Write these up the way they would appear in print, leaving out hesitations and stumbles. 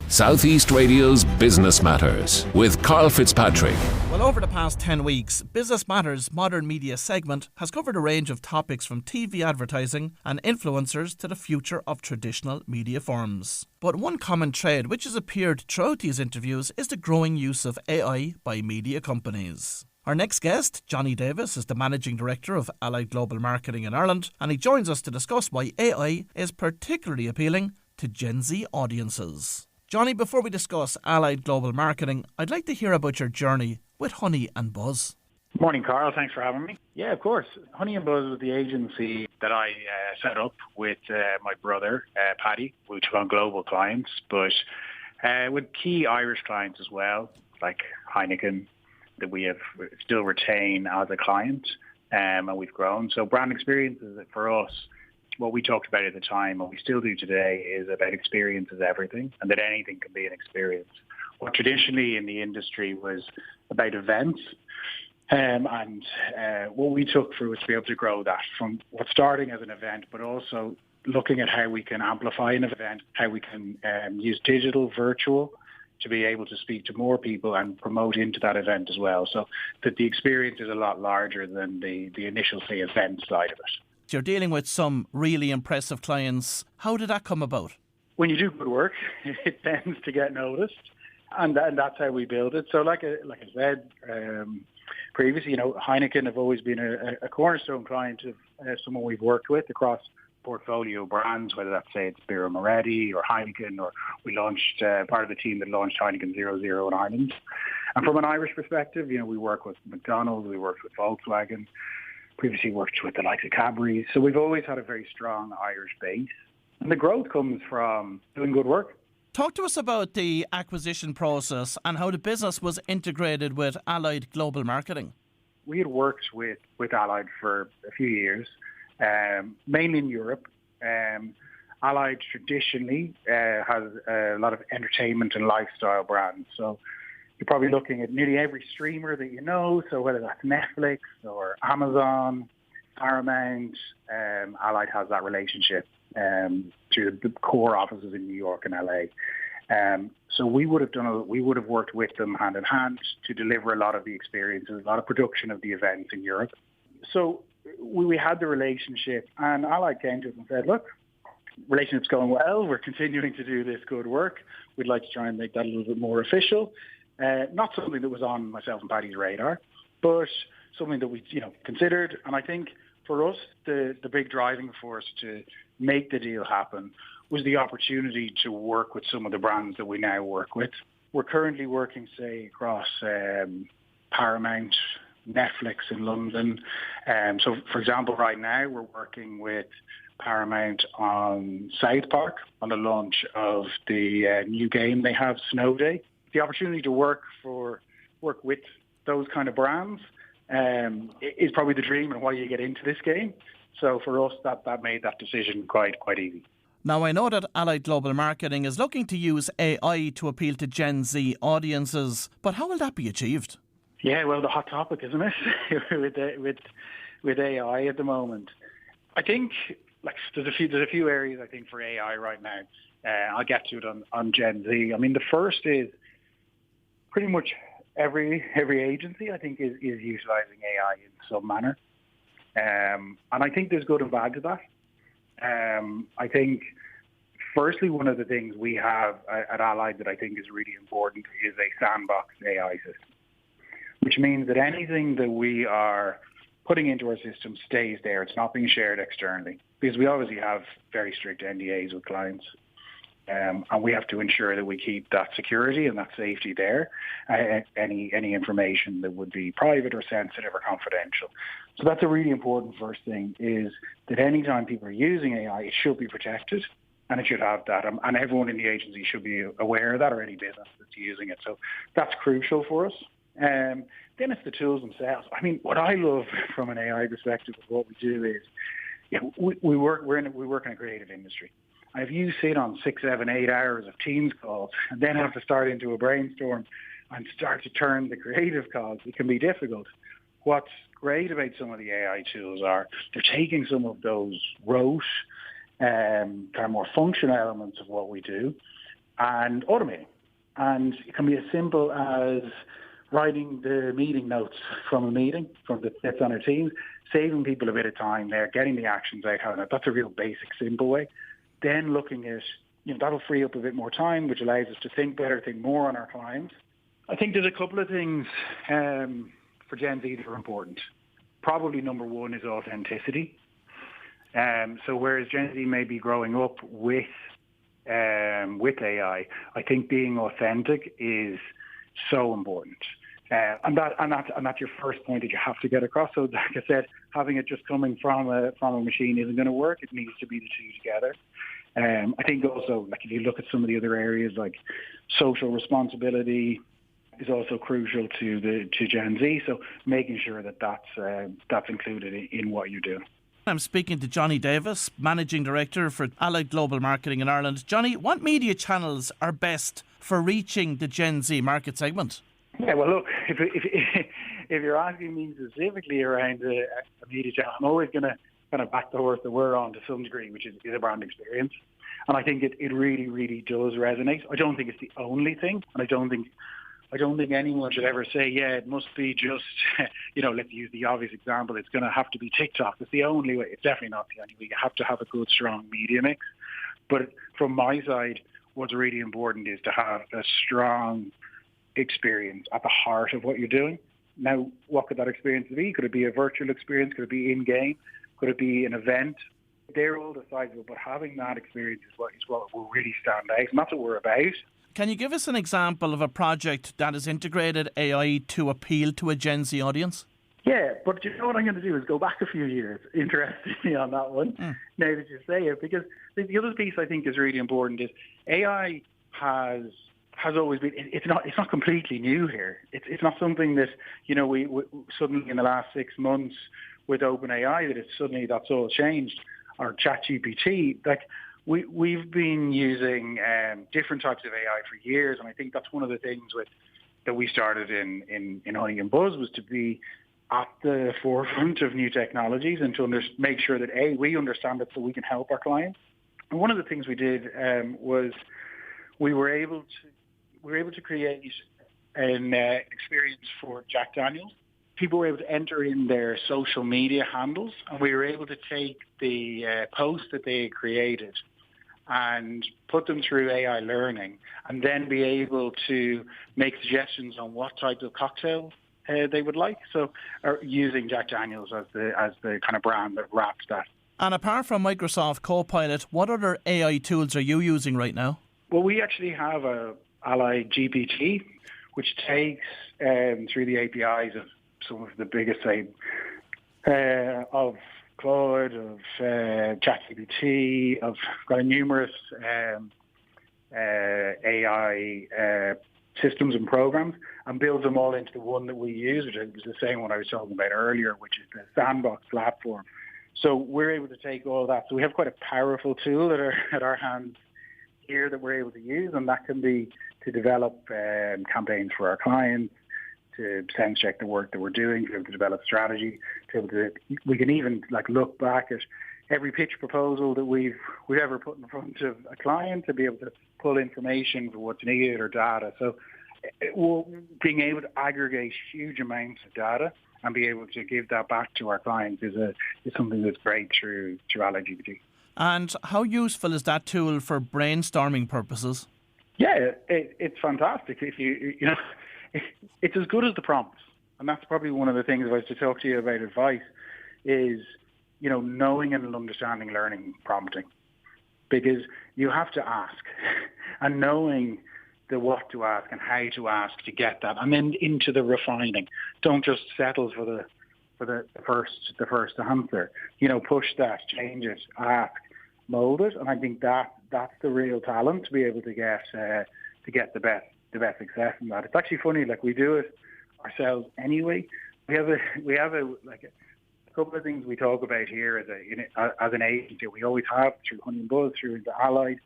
Southeast Radio's Business Matters with Karl Fitzpatrick. Well, over the past 10 weeks, Business Matters' modern media segment has covered a range of topics from TV advertising and influencers to the future of traditional media forms. But one common thread which has appeared throughout these interviews is the growing use of AI by media companies. Our next guest, Jonny Davis, is the Managing Director of Allied Global Marketing in Ireland, and he joins us to discuss why AI is particularly appealing to Gen Z audiences. Jonny, before we discuss Allied Global Marketing, I'd like to hear about your journey with Honey and Buzz. Morning, Karl. Thanks for having me. Yeah, of course. Honey and Buzz was the agency that I set up with my brother, Paddy. We took on global clients, but with key Irish clients as well, like Heineken, that we have still retain as a client, and we've grown. So brand experiences for us, what we talked about at the time, and we still do today, is about experience is everything, and that anything can be an experience. What traditionally in the industry was about events, and what we took through was to be able to grow that from what's starting as an event, but also looking at how we can amplify an event, how we can use digital, virtual, to be able to speak to more people and promote into that event as well. So that the experience is a lot larger than the initial, say, event side of it. You're dealing with some really impressive clients. How did that come about? When you do good work, it tends to get noticed, and that's how we build it. So like I said previously, Heineken have always been a cornerstone client of someone we've worked with across portfolio brands, whether that's, say, it's Birra Moretti or Heineken, or we launched part of the team that launched Heineken 0.0 in Ireland. And from an Irish perspective, we work with McDonald's, we worked with Volkswagen, previously worked with the likes of Cadbury. So we've always had a very strong Irish base. And the growth comes from doing good work. Talk to us about the acquisition process and how the business was integrated with Allied Global Marketing. We had worked with Allied for a few years, mainly in Europe. Allied traditionally has a lot of entertainment and lifestyle brands. So you're probably looking at nearly every streamer that you know, so whether that's Netflix or Amazon, Paramount, Allied has that relationship through the core offices in New York and LA. So we would have worked with them hand in hand to deliver a lot of the experiences, a lot of production of the events in Europe. So we had the relationship, and Allied came to us and said, look, relationship's going well, we're continuing to do this good work, we'd like to try and make that a little bit more official. Not something that was on myself and Paddy's radar, but something that we considered. And I think for us, the big driving force to make the deal happen was the opportunity to work with some of the brands that we now work with. We're currently working, say, across Paramount, Netflix in London. So, for example, right now we're working with Paramount on South Park on the launch of the new game they have, Snow Day. The opportunity to work with those kind of brands is probably the dream and why you get into this game. So for us, that made that decision quite easy. Now, I know that Allied Global Marketing is looking to use AI to appeal to Gen Z audiences, but how will that be achieved? Yeah, well, the hot topic, isn't it, with AI at the moment? I think there's a few areas I think for AI right now. I'll get to it on Gen Z. I mean, the first is pretty much every agency, I think, is utilising AI in some manner. And I think there's good and bad to that. I think, firstly, one of the things we have at Allied that I think is really important is a sandbox AI system, which means that anything that we are putting into our system stays there. It's not being shared externally, because we obviously have very strict NDAs with clients. And we have to ensure that we keep that security and that safety there. Any information that would be private or sensitive or confidential. So that's a really important first thing, is that anytime people are using AI, it should be protected, and it should have that. And everyone in the agency should be aware of that, or any business that's using it. So that's crucial for us. Then it's the tools themselves. I mean, what I love from an AI perspective of what we do is, we work in a creative industry. And if you sit on 6, 7, 8 hours of Teams calls and then have to start into a brainstorm and start to turn the creative calls, it can be difficult. What's great about some of the AI tools are they're taking some of those rote, kind of more functional elements of what we do, and automating. And it can be as simple as writing the meeting notes from a meeting, from the bits on our teams, saving people a bit of time there, getting the actions out. That's a real basic, simple way. Then looking at, that'll free up a bit more time, which allows us to think better, think more on our clients. I think there's a couple of things for Gen Z that are important. Probably number one is authenticity. So whereas Gen Z may be growing up with AI, I think being authentic is so important. And that's your first point that you have to get across. So like I said, having it just coming from a machine isn't going to work. It needs to be the two together. I think also, like if you look at some of the other areas like social responsibility is also crucial to Gen Z. So making sure that that's included in what you do. I'm speaking to Jonny Davis, Managing Director for Allied Global Marketing in Ireland. Jonny, what media channels are best for reaching the Gen Z market segment? Yeah, well, look, if you're asking me specifically around a media channel, I'm always going to kind of back the horse that we're on to some degree, which is a brand experience. And I think it really, really does resonate. I don't think it's the only thing, and I don't think anyone should ever say, yeah, it must be just, let's use the obvious example, it's going to have to be TikTok. It's the only way. It's definitely not the only way. You have to have a good, strong media mix. But from my side, what's really important is to have a strong experience at the heart of what you're doing. Now, what could that experience be? Could it be a virtual experience? Could it be in-game? Could it be an event? They're all decisible, but having that experience is what will really stand out, and that's what we're about. Can you give us an example of a project that has integrated AI to appeal to a Gen Z audience? Yeah, but you know what I'm going to do is go back a few years, interestingly, on that one, now that you say it, because the other piece I think is really important is AI has always been, it's not completely new here. It's not something that, we suddenly in the last 6 months with OpenAI that's all changed, or ChatGPT, like we've been using different types of AI for years, and I think that's one of the things that we started in Honey and Buzz was to be at the forefront of new technologies and to make sure that we understand it so we can help our clients. And one of the things we did was we were able to create an experience for Jack Daniels. People were able to enter in their social media handles, and we were able to take the posts that they had created and put them through AI learning, and then be able to make suggestions on what type of cocktail they would like. So, using Jack Daniels as the kind of brand that wraps that. And apart from Microsoft Copilot, what other AI tools are you using right now? Well, we actually have a Allied GPT, which takes through the APIs of some of the biggest, of Claude, of ChatGPT, of numerous AI systems and programs, and builds them all into the one that we use, which was the same one I was talking about earlier, which is the Sandbox platform. So we're able to take all that. So we have quite a powerful tool at our hands here that we're able to use, and that can be to develop campaigns for our clients, to sense check the work that we're doing, to be able to develop strategy, we can even look back at every pitch proposal that we've ever put in front of a client to be able to pull information for what's needed or data. So being able to aggregate huge amounts of data and be able to give that back to our clients is something that's great through Allied GPT. And how useful is that tool for brainstorming purposes? Yeah, it's fantastic. It's as good as the prompts. And that's probably one of the things if I was to talk to you about advice is, knowing and understanding learning prompting. Because you have to ask and knowing the what to ask and how to ask to get that, and then into the refining. Don't just settle for the first answer. Push that, change it, ask, mold it, and I think that's the real talent to be able to get the best success in that. It's actually funny, we do it ourselves anyway. We have a couple of things we talk about here as an agency. We always have through Honey and Buzz, through the Allied,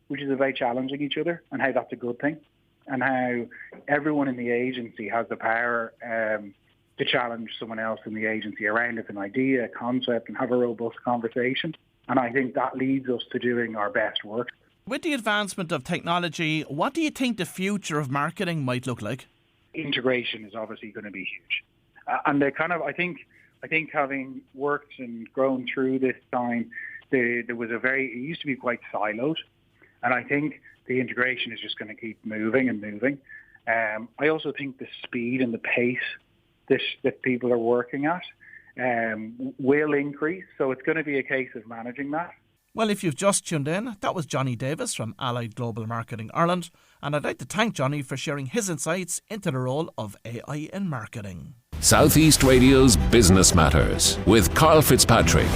which is about challenging each other and how that's a good thing, and how everyone in the agency has the power to challenge someone else in the agency around an idea, a concept, and have a robust conversation. And I think that leads us to doing our best work. With the advancement of technology, what do you think the future of marketing might look like? Integration is obviously going to be huge. And they kind of, I think having worked and grown through this time, it used to be quite siloed. And I think the integration is just going to keep moving and moving. I also think the speed and the pace that people are working at will increase. So it's going to be a case of managing that. Well, if you've just tuned in, that was Jonny Davis from Allied Global Marketing Ireland, and I'd like to thank Jonny for sharing his insights into the role of AI in marketing. Southeast Radio's Business Matters with Karl Fitzpatrick.